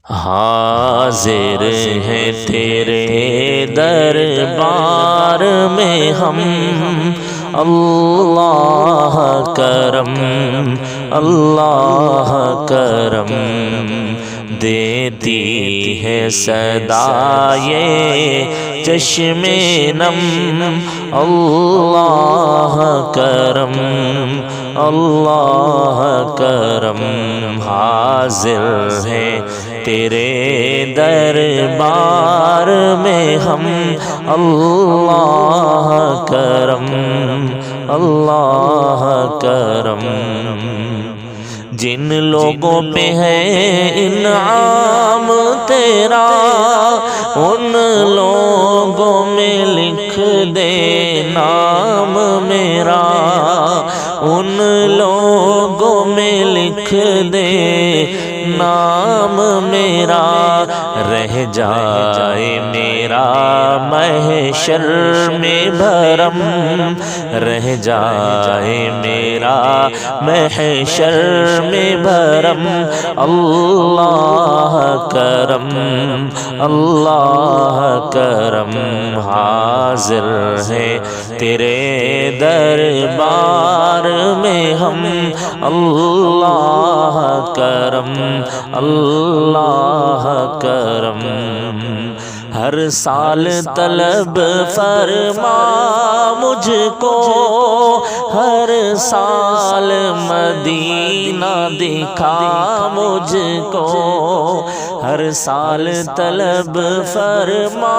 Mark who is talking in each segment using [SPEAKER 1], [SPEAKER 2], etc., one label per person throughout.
[SPEAKER 1] حاضر ہیں تیرے دربار میں ہم، اللہ کرم اللہ کرم، دیتی ہے صدائے چشم نم، اللہ کرم اللہ کرم، حاضر ہے تیرے دربار میں ہم، اللہ کرم اللہ کرم، جن لوگوں پہ ہے انعام تیرا ان لوگوں میں لکھ دے نام میرا، ان لوگوں میں لکھ دے نام میرا، رہ جائے میرا محشر میں بھرم، رہ جائے میرا محشر میں بھرم، اللہ کرم اللہ کرم، حاضر ہے تیرے دربار میں ہم، اللہ کرم اللہ کرم، ہر سال طلب فرما مجھ کو، ہر سال مدینہ دکھا مجھ کو، ہر سال طلب فرما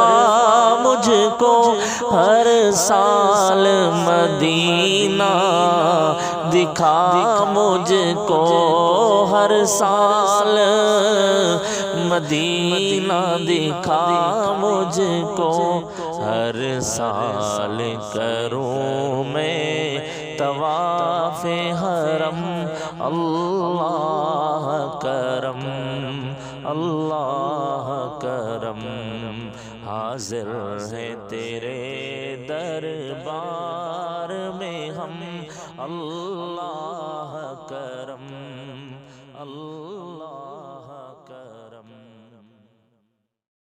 [SPEAKER 1] مجھ کو، ہر سال مدینہ دکھا مجھ کو، ہر سال مدینہ دکھا مجھ کو، ہر سال کروں میں طواف حرم، اللہ کرم اللہ کرم، حاضر ہے تیرے دربار میں ہم، اللہ کرم اللہ